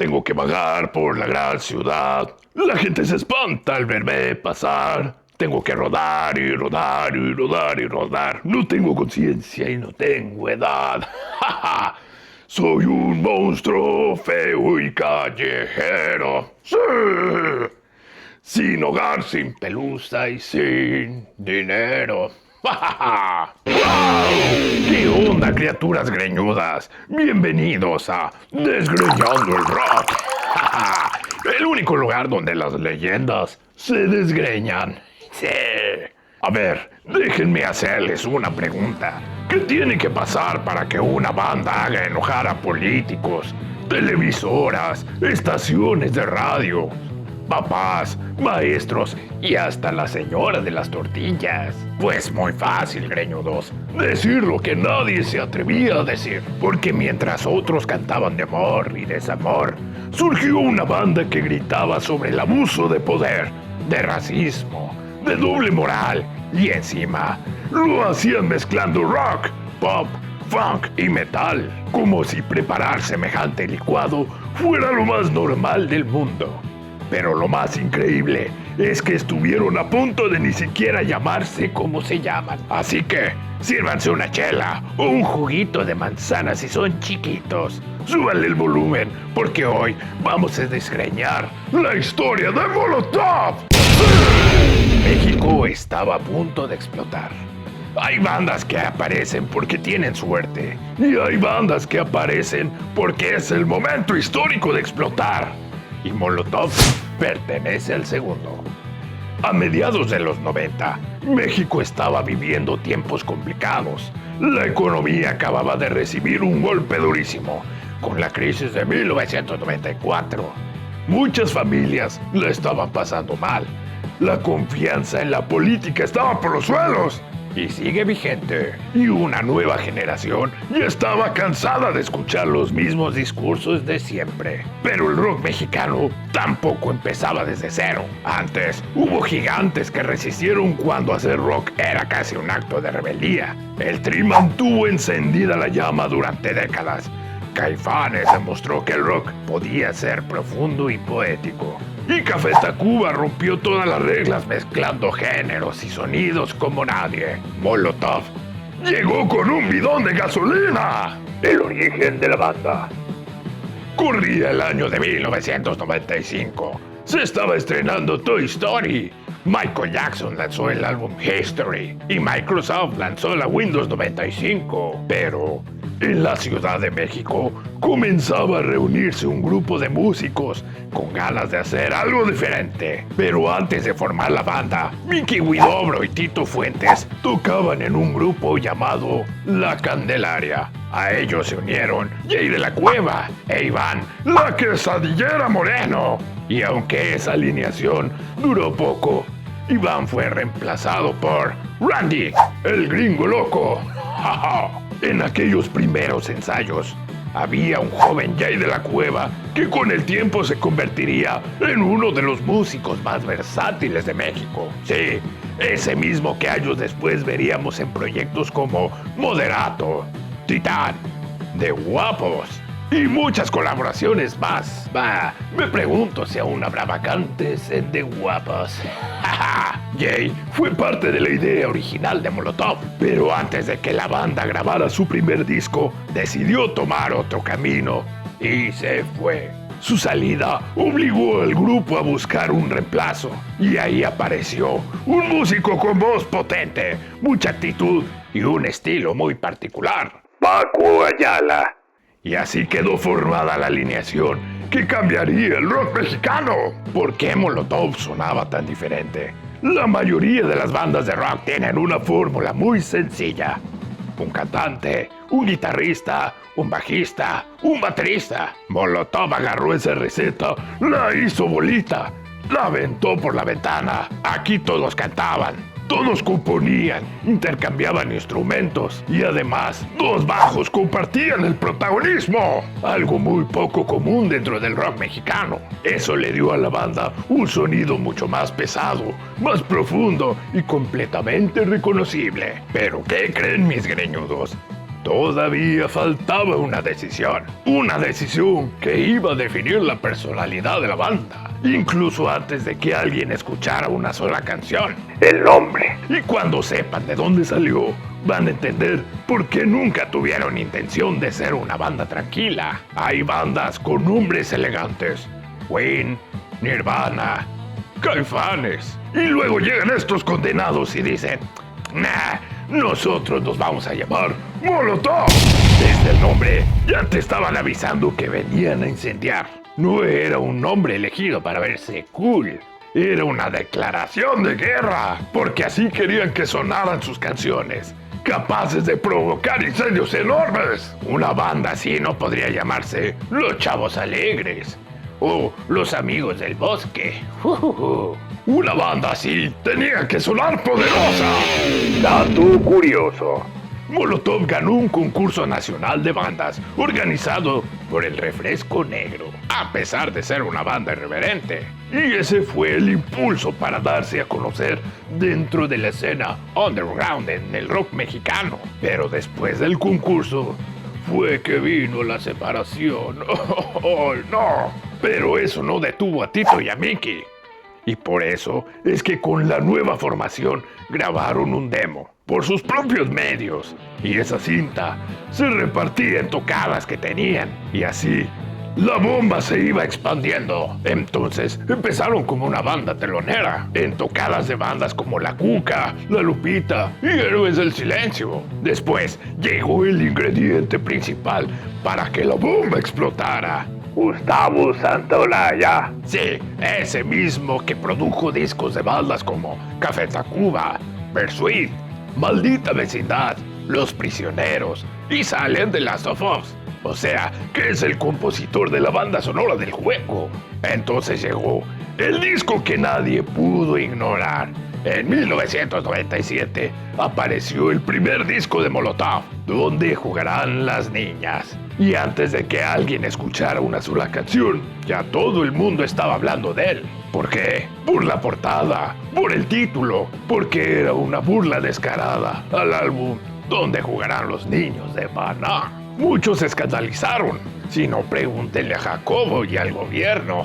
Tengo que vagar por la gran ciudad. La gente se espanta al verme pasar. Tengo que rodar y rodar y rodar y rodar. No tengo conciencia y no tengo edad. Soy un monstruo feo y callejero. Sí. Sin hogar, sin pelusa y sin dinero. ¡Wow! ¿Qué onda, criaturas greñudas? Bienvenidos a Desgreñando el Rock. El único lugar donde las leyendas se desgreñan. Sí. A ver, déjenme hacerles una pregunta. ¿Qué tiene que pasar para que una banda haga enojar a políticos, televisoras, estaciones de radio, papás, maestros y hasta la señora de las tortillas? Pues muy fácil, greñudos. Decir lo que nadie se atrevía a decir. Porque mientras otros cantaban de amor y desamor, surgió una banda que gritaba sobre el abuso de poder, de racismo, de doble moral, y encima lo hacían mezclando rock, pop, funk y metal, como si preparar semejante licuado fuera lo más normal del mundo. Pero lo más increíble es que estuvieron a punto de ni siquiera llamarse como se llaman. Así que sírvanse una chela o un juguito de manzana si son chiquitos. Súbanle el volumen porque hoy vamos a desgreñar la historia de Molotov. México estaba a punto de explotar. Hay bandas que aparecen porque tienen suerte y hay bandas que aparecen porque es el momento histórico de explotar. Y Molotov pertenece al segundo. A mediados de los 90, México estaba viviendo tiempos complicados. La economía acababa de recibir un golpe durísimo con la crisis de 1994. Muchas familias la estaban pasando mal. La confianza en la política estaba por los suelos. Y sigue vigente. Y una nueva generación ya estaba cansada de escuchar los mismos discursos de siempre. Pero el rock mexicano tampoco empezaba desde cero. Antes hubo gigantes que resistieron cuando hacer rock era casi un acto de rebeldía. El Tri mantuvo encendida la llama durante décadas. Caifanes demostró que el rock podía ser profundo y poético. Y Café Tacuba rompió todas las reglas mezclando géneros y sonidos como nadie. Molotov llegó con un bidón de gasolina. El origen de la banda. Corría el año de 1995. Se estaba estrenando Toy Story. Michael Jackson lanzó el álbum History y Microsoft lanzó la Windows 95. Pero en la Ciudad de México comenzaba a reunirse un grupo de músicos con ganas de hacer algo diferente. Pero antes de formar la banda, Mickey Huidobro y Tito Fuentes tocaban en un grupo llamado La Candelaria. A ellos se unieron Jay de la Cueva e Iván La Quesadillera Moreno. Y aunque esa alineación duró poco, Iván fue reemplazado por Randy, el Gringo Loco. En aquellos primeros ensayos, había un joven Jay de la Cueva que con el tiempo se convertiría en uno de los músicos más versátiles de México. Sí, ese mismo que años después veríamos en proyectos como Moderato, Titán, The Guapos y muchas colaboraciones más. Me pregunto si aún habrá vacantes en The Guapos. Jay fue parte de la idea original de Molotov, pero antes de que la banda grabara su primer disco, decidió tomar otro camino y se fue. Su salida obligó al grupo a buscar un reemplazo y ahí apareció un músico con voz potente, mucha actitud y un estilo muy particular, Paco Ayala. Y así quedó formada la alineación que cambiaría el rock mexicano. ¿Por qué Molotov sonaba tan diferente? La mayoría de las bandas de rock tienen una fórmula muy sencilla. Un cantante, un guitarrista, un bajista, un baterista. Molotov agarró esa receta, la hizo bolita, la aventó por la ventana. Aquí todos cantaban, todos componían, intercambiaban instrumentos y además dos bajos compartían el protagonismo. Algo muy poco común dentro del rock mexicano. Eso le dio a la banda un sonido mucho más pesado, más profundo y completamente reconocible. ¿Pero qué creen, mis greñudos? todavía faltaba una decisión que iba a definir la personalidad de la banda, incluso antes de que alguien escuchara una sola canción, el nombre. Y cuando sepan de dónde salió, van a entender por qué nunca tuvieron intención de ser una banda tranquila. Hay bandas con nombres elegantes: Queen, Nirvana, Caifanes. Y luego llegan estos condenados y dicen: nah, nosotros nos vamos a llamar Molotov. Desde el nombre ya te estaban avisando que venían a incendiar. No era un nombre elegido para verse cool. Era una declaración de guerra, porque así querían que sonaran sus canciones, capaces de provocar incendios enormes. Una banda así no podría llamarse Los Chavos Alegres o Los Amigos del Bosque. Una banda así tenía que sonar poderosa. Dato curioso: Molotov ganó un concurso nacional de bandas organizado por el Refresco Negro, a pesar de ser una banda irreverente. Y ese fue el impulso para darse a conocer dentro de la escena underground en el rock mexicano. Pero después del concurso fue que vino la separación. ¡Oh, no! Pero eso no detuvo a Tito y a Miki. Y por eso es que con la nueva formación grabaron un demo por sus propios medios. Y esa cinta se repartía en tocadas que tenían. Y así la bomba se iba expandiendo. Entonces empezaron como una banda telonera en tocadas de bandas como La Cuca, La Lupita y Héroes del Silencio. Después llegó el ingrediente principal para que la bomba explotara: Gustavo Santaolalla. Sí, ese mismo que produjo discos de bandas como Café Tacuba, Bersuit, Maldita Vecindad, Los Prisioneros y Silent The Last of Us. O sea, que es el compositor de la banda sonora del juego. Entonces llegó el disco que nadie pudo ignorar. En 1997 apareció el primer disco de Molotov, Donde Jugarán las Niñas. Y antes de que alguien escuchara una sola canción, ya todo el mundo estaba hablando de él. ¿Por qué? Por la portada, por el título, porque era una burla descarada al álbum Donde Jugarán los Niños de Maná. Muchos se escandalizaron. Si no, pregúntenle a Jacobo y al gobierno.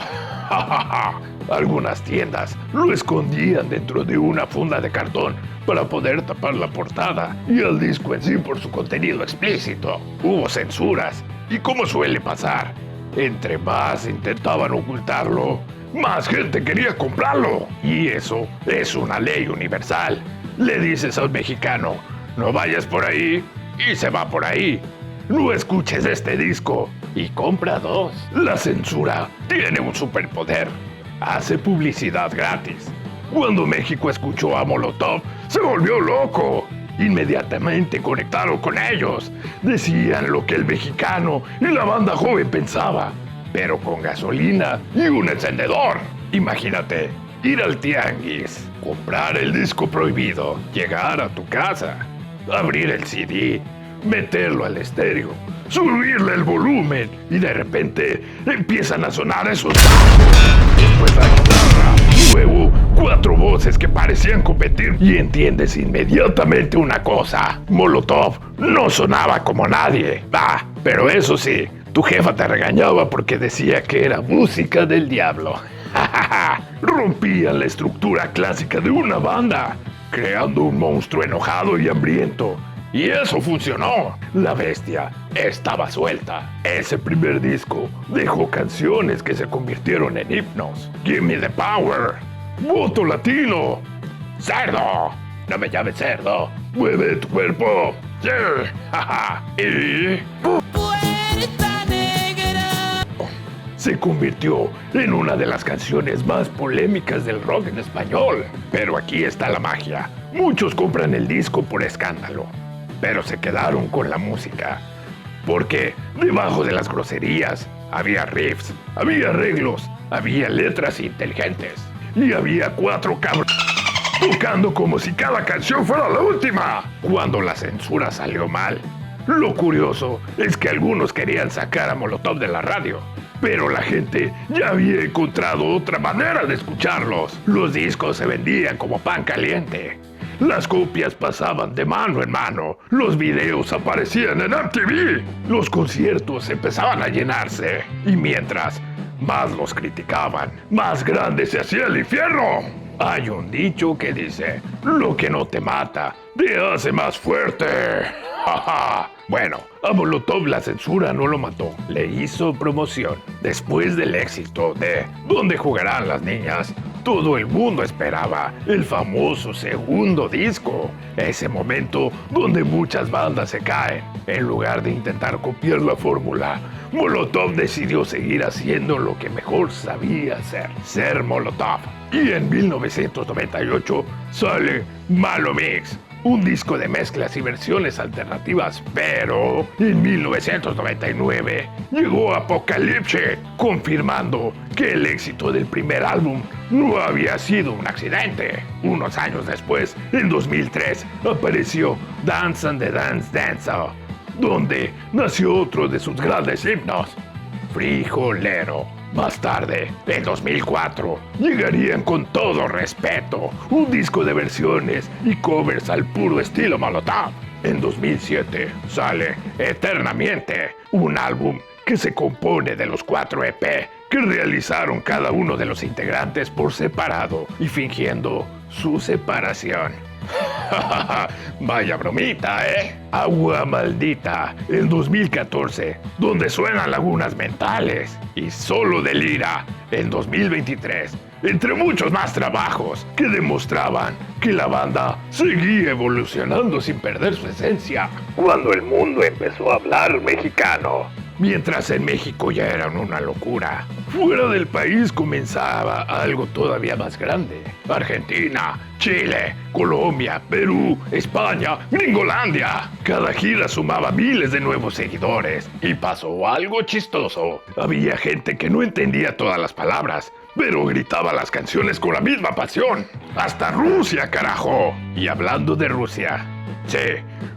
Algunas tiendas lo escondían dentro de una funda de cartón para poder tapar la portada y el disco en sí por su contenido explícito. Hubo censuras y, como suele pasar, entre más intentaban ocultarlo, más gente quería comprarlo. Y eso es una ley universal. Le dices a un mexicano: no vayas por ahí, y se va por ahí. No escuches este disco y compra dos. La censura tiene un superpoder: hace publicidad gratis. Cuando México escuchó a Molotov, se volvió loco. Inmediatamente conectaron con ellos. Decían lo que el mexicano y la banda joven pensaba, pero con gasolina y un encendedor. Imagínate, ir al tianguis, comprar el disco prohibido, llegar a tu casa, abrir el CD, meterlo al estéreo, subirle el volumen y de repente empiezan a sonar esos bajos, después la guitarra, luego 4 voces que parecían competir y entiendes inmediatamente una cosa: Molotov no sonaba como nadie. Pero eso sí, tu jefa te regañaba porque decía que era música del diablo. Rompían la estructura clásica de una banda, creando un monstruo enojado y hambriento. Y eso funcionó. La bestia estaba suelta. Ese primer disco dejó canciones que se convirtieron en himnos: Give Me the Power, Voto Latino, Cerdo, No me llames cerdo, Mueve tu cuerpo, yeah, y Puerta Negra. Se convirtió en una de las canciones más polémicas del rock en español. Pero aquí está la magia: muchos compran el disco por escándalo, pero se quedaron con la música, porque debajo de las groserías había riffs, había arreglos, había letras inteligentes y había 4 cabros tocando como si cada canción fuera la última. Cuando la censura salió mal, lo curioso es que algunos querían sacar a Molotov de la radio, pero la gente ya había encontrado otra manera de escucharlos. Los discos se vendían como pan caliente. Las copias pasaban de mano en mano, los videos aparecían en MTV, los conciertos empezaban a llenarse, y mientras más los criticaban, más grande se hacía el infierno. Hay un dicho que dice, lo que no te mata, te hace más fuerte. Bueno, a Molotov la censura no lo mató, le hizo promoción. Después del éxito de ¿Dónde jugarán las niñas?, todo el mundo esperaba el famoso segundo disco. Ese momento donde muchas bandas se caen. En lugar de intentar copiar la fórmula, Molotov decidió seguir haciendo lo que mejor sabía hacer, ser Molotov. Y en 1998 sale Malo Mix, un disco de mezclas y versiones alternativas, pero en 1999 llegó Apocalypse, confirmando que el éxito del primer álbum no había sido un accidente. Unos años después, en 2003, apareció Dance and the Dance Dancer, donde nació otro de sus grandes himnos, Frijolero. Más tarde, en 2004, llegarían Con Todo Respeto, un disco de versiones y covers al puro estilo Molotov. En 2007 sale Eternamente, un álbum que se compone de los 4 EP que realizaron cada uno de los integrantes por separado y fingiendo su separación. Vaya bromita, ¿eh? Agua Maldita, en 2014, donde suenan Lagunas Mentales, y Solo Delira, en 2023, entre muchos más trabajos que demostraban que la banda seguía evolucionando sin perder su esencia. Cuando el mundo empezó a hablar mexicano, mientras en México ya eran una locura, fuera del país comenzaba algo todavía más grande. Argentina, Chile, Colombia, Perú, España, Gringolandia. Cada gira sumaba miles de nuevos seguidores. Y pasó algo chistoso. Había gente que no entendía todas las palabras, pero gritaba las canciones con la misma pasión. ¡Hasta Rusia, carajo! Y hablando de Rusia, sí,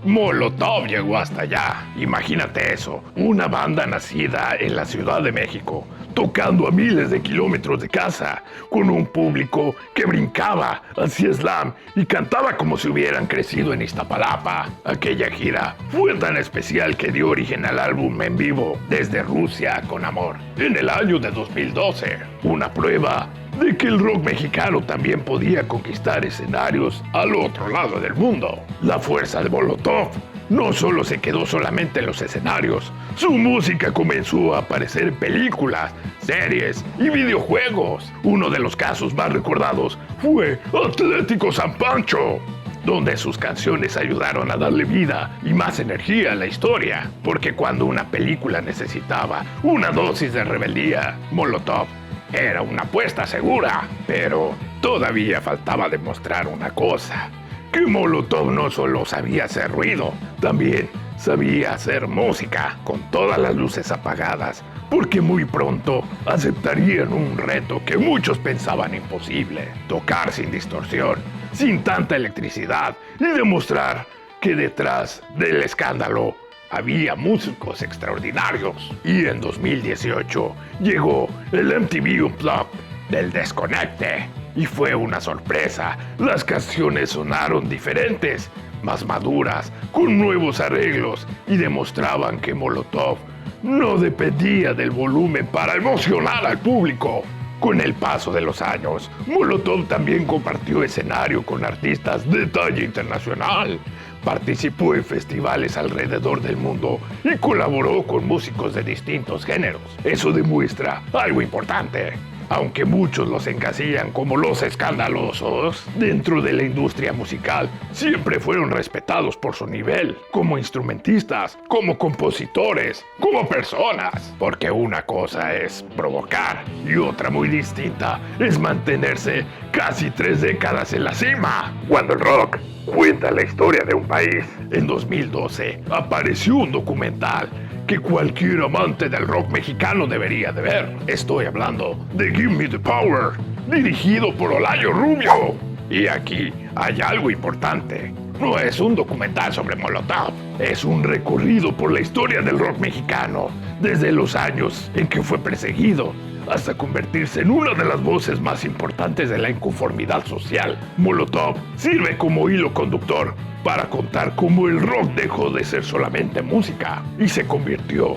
Molotov llegó hasta allá. Imagínate eso, una banda nacida en la Ciudad de México, tocando a miles de kilómetros de casa, con un público que brincaba, hacía slam y cantaba como si hubieran crecido en Iztapalapa. Aquella gira fue tan especial que dio origen al álbum en vivo Desde Rusia con Amor, en el año de 2012. Una prueba de que el rock mexicano también podía conquistar escenarios al otro lado del mundo. La fuerza de Molotov no solo se quedó solamente en los escenarios, su música comenzó a aparecer en películas, series y videojuegos. Uno de los casos más recordados fue Atlético San Pancho, donde sus canciones ayudaron a darle vida y más energía a la historia, porque cuando una película necesitaba una dosis de rebeldía, Molotov era una apuesta segura. Pero todavía faltaba demostrar una cosa, que Molotov no solo sabía hacer ruido, también sabía hacer música con todas las luces apagadas, porque muy pronto aceptarían un reto que muchos pensaban imposible: tocar sin distorsión, sin tanta electricidad, y demostrar que detrás del escándalo había músicos extraordinarios. Y en 2018 llegó el MTV Unplugged del Desconecte, y fue una sorpresa. Las canciones sonaron diferentes, más maduras, con nuevos arreglos, y demostraban que Molotov no dependía del volumen para emocionar al público. Con el paso de los años, Molotov también compartió escenario con artistas de talla internacional. Participó en festivales alrededor del mundo y colaboró con músicos de distintos géneros. Eso demuestra algo importante. Aunque muchos los encasillan como los escandalosos, dentro de la industria musical siempre fueron respetados por su nivel, como instrumentistas, como compositores, como personas. Porque una cosa es provocar y otra muy distinta es mantenerse casi 3 décadas en la cima. Cuando el rock cuenta la historia de un país, en 2012 apareció un documental que cualquier amante del rock mexicano debería de ver. Estoy hablando de Give Me the Power, dirigido por Olayo Rubio. Y aquí hay algo importante. No es un documental sobre Molotov, es un recorrido por la historia del rock mexicano, desde los años en que fue perseguido hasta convertirse en una de las voces más importantes de la inconformidad social. Molotov sirve como hilo conductor para contar cómo el rock dejó de ser solamente música y se convirtió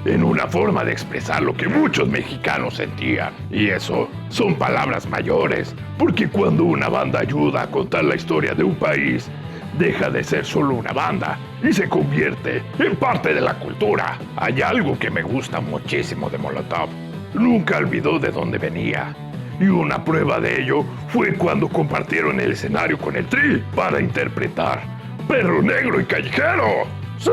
en una forma de expresar lo que muchos mexicanos sentían. Y eso son palabras mayores, porque cuando una banda ayuda a contar la historia de un país, deja de ser solo una banda y se convierte en parte de la cultura. Hay algo que me gusta muchísimo de Molotov. Nunca olvidó de dónde venía. Y una prueba de ello fue cuando compartieron el escenario con el Tri para interpretar Perro Negro y Callejero. Sí,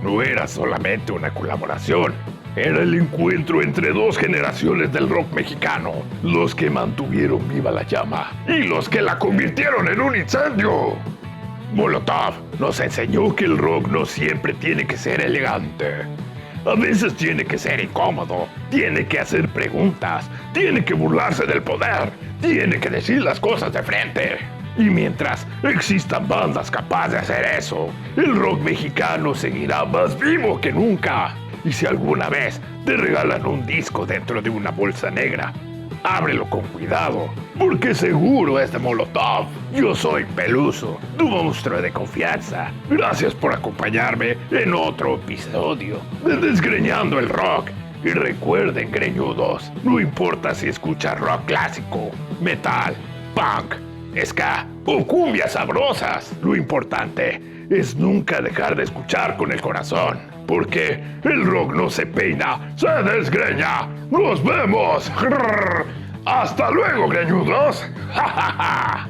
no era solamente una colaboración. Era el encuentro entre dos generaciones del rock mexicano, los que mantuvieron viva la llama y los que la convirtieron en un incendio. Molotov nos enseñó que el rock no siempre tiene que ser elegante. A veces tiene que ser incómodo, tiene que hacer preguntas, tiene que burlarse del poder, tiene que decir las cosas de frente. Y mientras existan bandas capaces de hacer eso, el rock mexicano seguirá más vivo que nunca. Y si alguna vez te regalan un disco dentro de una bolsa negra, ábrelo con cuidado, porque seguro es de Molotov. Yo soy Peluso, tu monstruo de confianza. Gracias por acompañarme en otro episodio de Desgreñando el Rock. Y recuerden, greñudos, no importa si escuchas rock clásico, metal, punk, ska o cumbias sabrosas. Lo importante es nunca dejar de escuchar con el corazón, porque el rock no se peina, se desgreña. ¡Nos vemos! ¡Hasta luego, greñudos! ¡Ja, ja, ja!